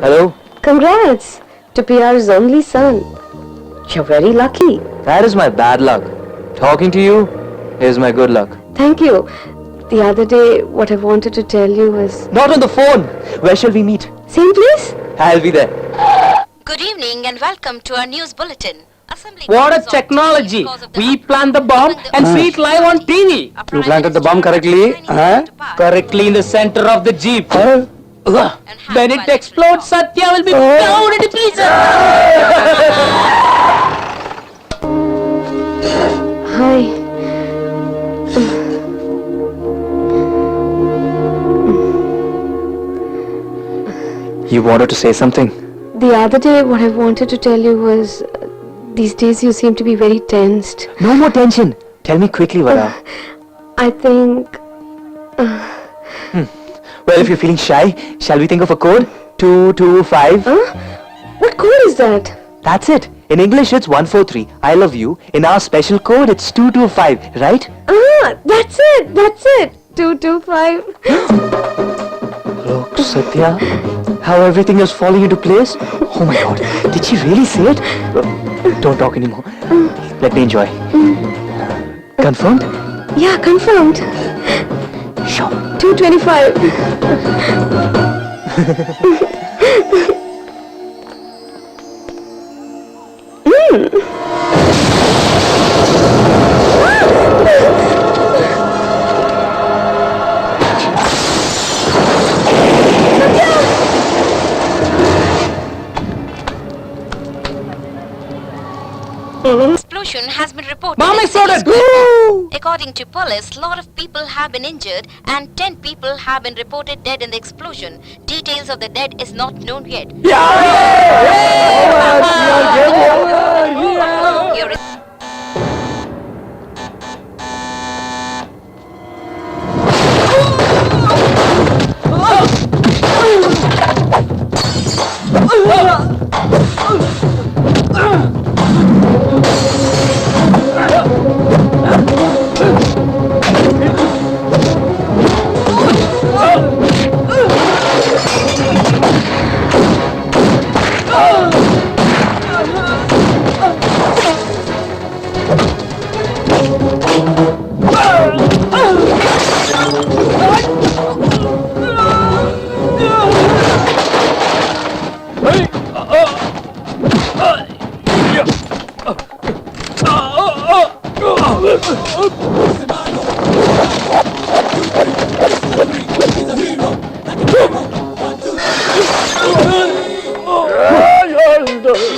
Hello? Congrats to PR's only son. You're very lucky. That is my bad luck. Talking to you is my good luck. Thank you. The other day, what I wanted to tell you was... Not on the phone! Where shall we meet? Same place? I'll be there. Good evening and welcome to our news bulletin. Assembly What a members of technology! because of the We plant the bomb among and the- see it live on TV. You planted the bomb correctly, huh? Correctly in the center of the jeep. Huh? When it explodes, Satya will be blown into pieces. Hi. You wanted to say something? The other day, what I wanted to tell you was... these days you seem to be very tensed. No more tension. Tell me quickly, Vara. I think... Well, if you're feeling shy, shall we think of a code? 225? Huh? What code is that? That's it. In English, it's 143. I love you. In our special code, it's 225, right? Ah, that's it. That's it. 225. Look, Satya, how everything is falling into place. Oh my God, did she really say it? Don't talk anymore. Let me enjoy. Confirmed? Yeah, confirmed. Sure. 225. Explosion has been reported. Bomb in exploded! City Square. Woo! According to police, a lot of people have been injured and 10 people have been reported dead in the explosion. Details of the dead is not known yet. Here is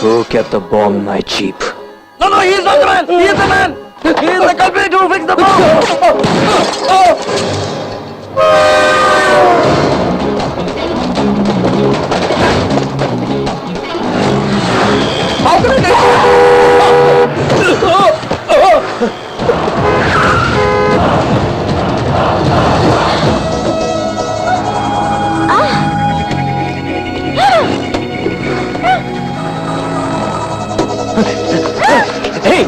Who kept the bomb in my jeep? No, he is not the man! He is the man! He is the culprit who fixed the bomb! How can Hey!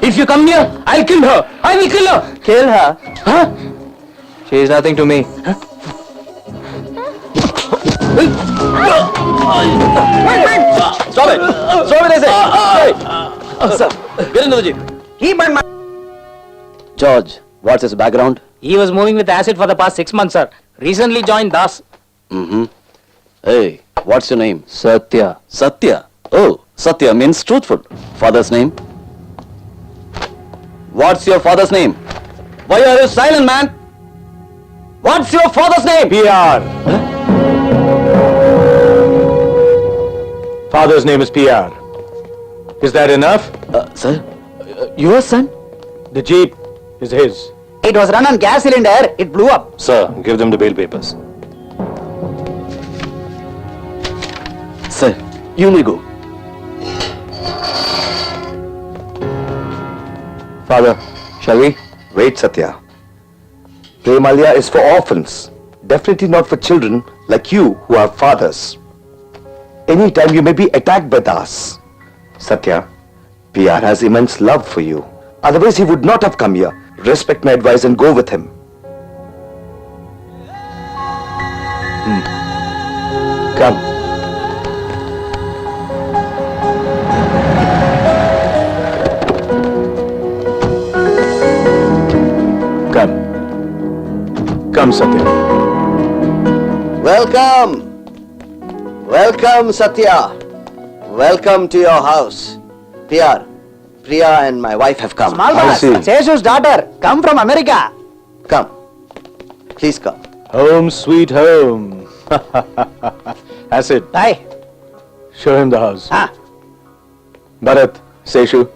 If you come near, I'll kill her! I will kill her! Kill her? Huh? She is nothing to me. Stop it! Stop it, I say! Sir, get into the jeep. Keep my George, what's his background? He was moving with acid for the past 6 months, sir. Recently joined Das. Mm-hmm. Hey, what's your name? Satya. Satya. Oh, Satya means truthful. Father's name? What's your father's name? Why are you silent, man? What's your father's name? PR. Father's name is PR. Is that enough? Sir? Your son? The jeep is his. It was run on gas cylinder. It blew up. Sir, give them the bail papers. Sir, you may go. Father, shall we? Wait, Satya. Premalya is for orphans, definitely not for children like you who are fathers. Anytime you may be attacked by Das. Satya, PR has immense love for you. Otherwise he would not have come here. Respect my advice and go with him. Come. Come, Satya. Welcome. Welcome, Satya. Welcome to your house. Priya and my wife have come. Small I boss, see. Seshu's daughter, come from America. Come. Please come. Home, sweet home. Acid, Hi. show him the house. Ah, Bharat, Seshu.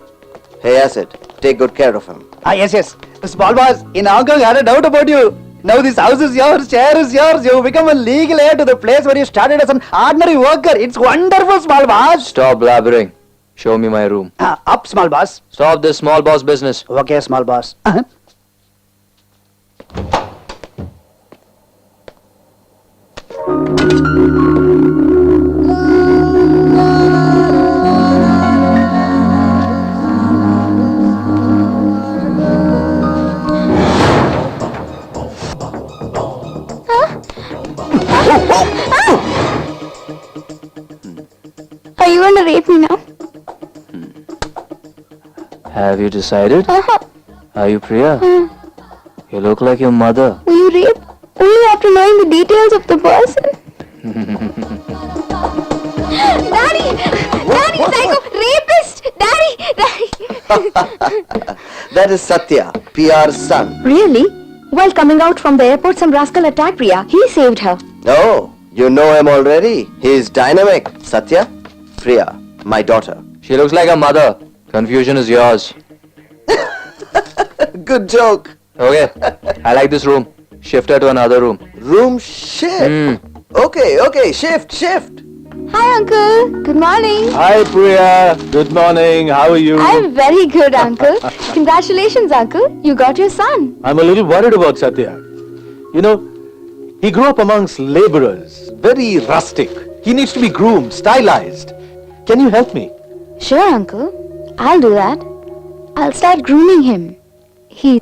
Hey, Acid, take good care of him. yes. Small boss, in Hong Kong, I had a doubt about you. Now this house is yours, chair is yours. You become a legal heir to the place where you started as an ordinary worker. It's wonderful, small boss. Stop blabbering. Show me my room. Up, small boss. Stop this small boss business. Okay, small boss. Are you going to rape me now? Have you decided? Uh-huh. Are you Priya? You look like your mother. Will you rape? Only after knowing the details of the person? Daddy! Daddy, psycho! Rapist! Daddy! That is Satya, PR's son. Really? While coming out from the airport, some rascal attacked Priya. He saved her. Oh, you know him already. He's dynamic. Satya, Priya, my daughter. She looks like her mother. Confusion is yours. Good joke. Okay, I like this room. Shift her to another room. Room shift. Okay, shift. Hi, Uncle. Good morning. Hi, Priya. Good morning. How are you? I'm very good, Uncle. Congratulations, Uncle. You got your son. I'm a little worried about Satya. You know, he grew up amongst laborers, very rustic. He needs to be groomed, stylized. Can you help me? Sure, Uncle. I'll do that. I'll start grooming him. He...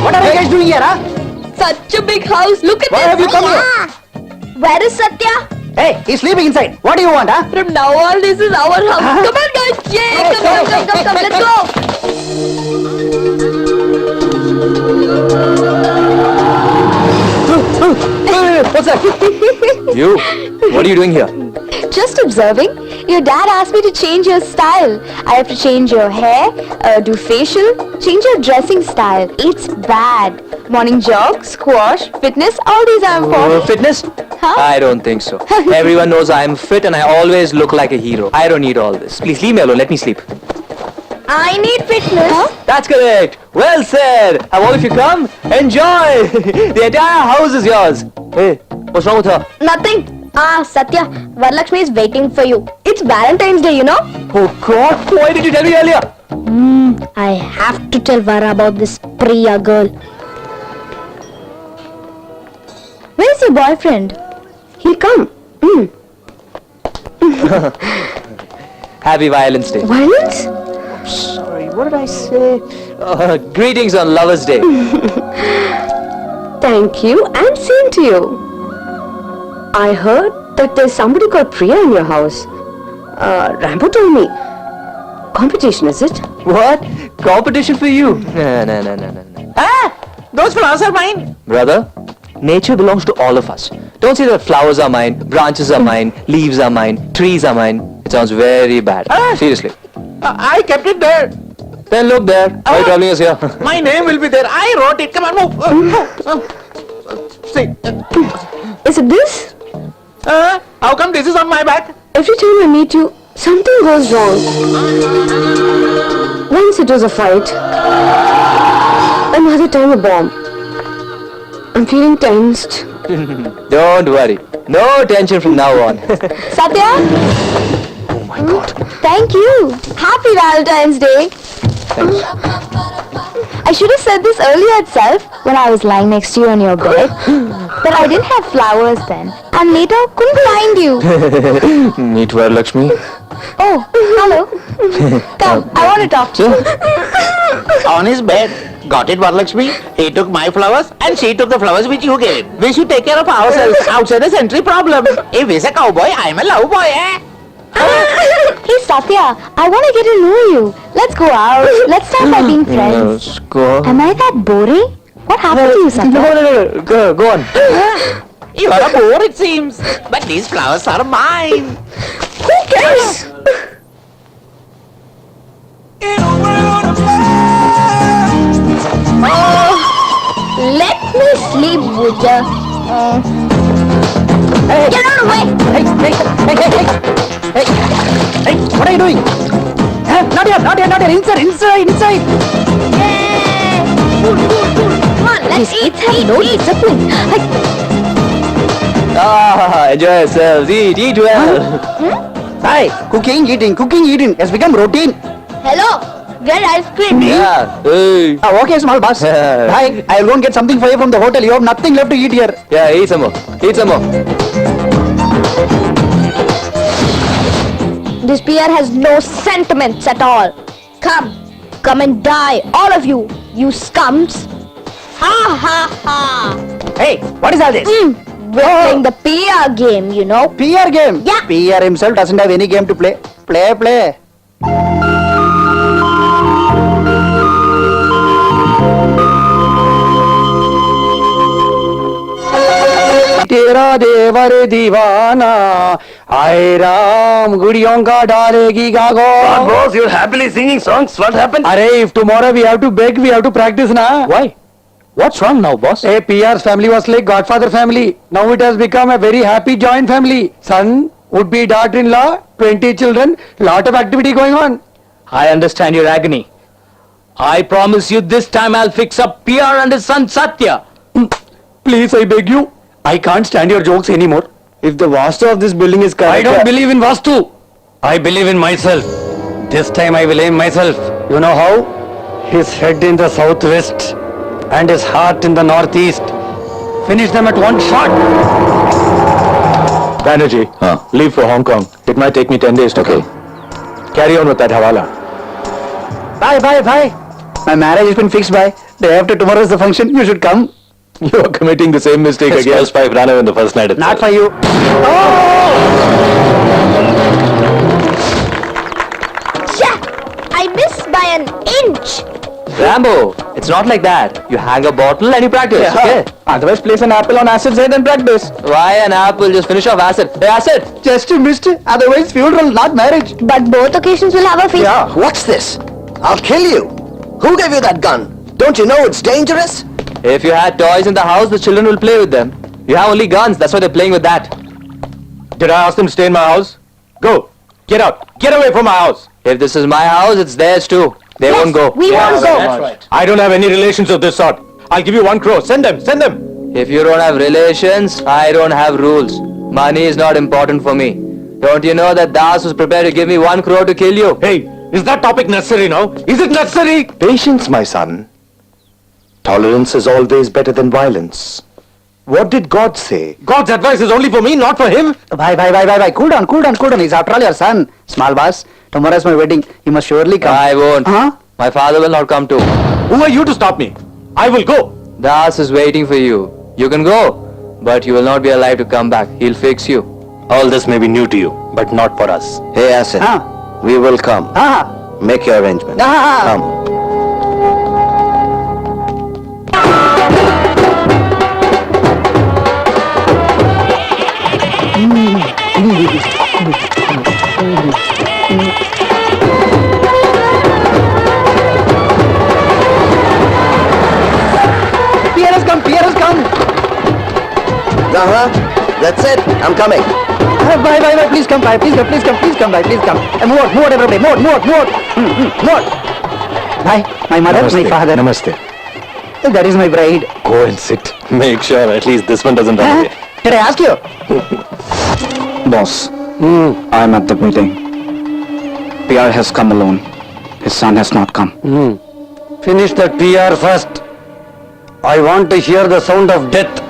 What are you guys doing here, huh? Such a big house. Look at Why this. have you come here? Where is Satya? Hey, he's sleeping inside. What do you want, huh? From now on, this is our house. Come on, guys. Yay! Come. Let's go. What's that? You? What are you doing here? Just observing. Your dad asked me to change your style. I have to change your hair, do facial, change your dressing style. It's bad. Morning jog, squash, fitness, all these are important. Fitness? Huh? I don't think so. Everyone knows I am fit and I always look like a hero. I don't need all this. Please leave me alone. Let me sleep. I need fitness. Huh? That's correct. Well said. Have all of you come? Enjoy. The entire house is yours. Hey, what's wrong with her? Nothing. Satya, Varalakshmi is waiting for you. It's Valentine's Day, you know. Oh God, why did you tell me earlier? I have to tell Vara about this Priya girl. Where's your boyfriend? He'll come. Happy Violence Day. Violence? Sorry, what did I say? Greetings on Lover's Day. Thank you, and same to you. I heard that there's somebody called Priya in your house. Rambo told me. Competition, is it? What? Competition for you? No. Those flowers are mine. Brother, nature belongs to all of us. Don't say that flowers are mine, branches are mine, leaves are mine, trees are mine. It sounds very bad. Seriously. I kept it there. Then look there. Why are you troubling us here? My name will be there. I wrote it. Come on, move. See. Is it this? How come this is on my back? Every time I meet you, something goes wrong. Once it was a fight. Another time a bomb. I'm feeling tensed. Don't worry. No tension from now on. Satya? Oh my God. Thank you. Happy Valentine's Day. Thanks. I should have said this earlier itself when I was lying next to you on your bed. But I didn't have flowers then. And later couldn't find you. Meet Varalakshmi. Oh, hello. Come, I want to talk to you. On his bed. Got it, Varalakshmi? He took my flowers and she took the flowers which you gave. We should take care of ourselves outside the sentry problem. If he's a cowboy, I'm a love boy, eh? Hey Satya, I want to get to know you. Let's go out. Let's start by being friends. Go. Am I that boring? What happened to you, Satya? No. Go on. You are a bore, it seems. But these flowers are mine. Who cares? Let me sleep, Buja. Get out of the way! Hey, what are you doing? Not here. Inside. These kids have no discipline. Enjoy yourselves. Eat well. Hi, cooking, eating has become routine. Hello, get ice cream. Yeah. Hey. Okay, small boss. Hi, I'll go and get something for you from the hotel. You have nothing left to eat here. Yeah, eat some more. This PR has no sentiments at all. Come and die, all of you, you scums. Ha. Hey, what is all this? We're playing the PR game, you know. PR game? Yeah. PR himself doesn't have any game to play. Play. तेरा देवर दीवाना आए राम गुड़ियों का डालेगी गागो. Boss, you're happily singing songs. What happened? Arey, if tomorrow we have to beg, we have to practice na. Why? What's wrong now, boss? Hey, PR's family was like Godfather family. Now it has become a very happy joint family. Son, would-be daughter-in-law, 20 children, lot of activity going on. I understand your agony. I promise you this time I'll fix up PR and his son Satya. Please, I beg you. I can't stand your jokes anymore. If the vastu of this building is correct, I don't believe in Vastu. I believe in myself. This time I will aim myself. You know how? His head in the southwest and his heart in the northeast. Finish them at one shot. Banerjee, leave for Hong Kong. It might take me 10 days to go. Carry on with that hawala. Bye. My marriage has been fixed by. Day after tomorrow is the function. You should come. You are committing the same mistake again. His wife ran away in the first night itself. Not for you. I missed by an inch. Rambo, it's not like that. You hang a bottle and you practice, okay? Otherwise, place an apple on acid side and practice. Why an apple? Just finish off acid. Hey, acid! Just missed. Otherwise, funeral, not marriage. But both occasions will have a face. Yeah. What's this? I'll kill you. Who gave you that gun? Don't you know it's dangerous? If you had toys in the house, the children will play with them. You have only guns, that's why they're playing with that. Did I ask them to stay in my house? Go. Get out. Get away from my house. If this is my house, it's theirs too. They won't go. We won't go. That's right. I don't have any relations of this sort. I'll give you 1 crore. Send them. If you don't have relations, I don't have rules. Money is not important for me. Don't you know that Das was prepared to give me 1 crore to kill you? Hey, is that topic necessary now? Is it necessary? Patience, my son. Tolerance is always better than violence. What did God say? God's advice is only for me, not for him. Bye. Cool down. He's after all your son. Small boss, tomorrow is my wedding. You must surely come. I won't. Huh? My father will not come too. Who are you to stop me? I will go. Das is waiting for you. You can go, but you will not be alive to come back. He'll fix you. All this may be new to you, but not for us. Hey, Acid. Huh? We will come. Ah. Make your arrangements. Come. PR has come. That's it. I'm coming. Bye. Please come by. Please come. And move out, everybody. Move out. Bye. My mother, my father. Namaste. That is my bride. Go and sit. Make sure at least this one doesn't run away. Did I ask you? Boss, I'm at the meeting. PR has come alone. His son has not come. Finish that PR first. I want to hear the sound of death,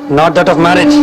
not that of marriage.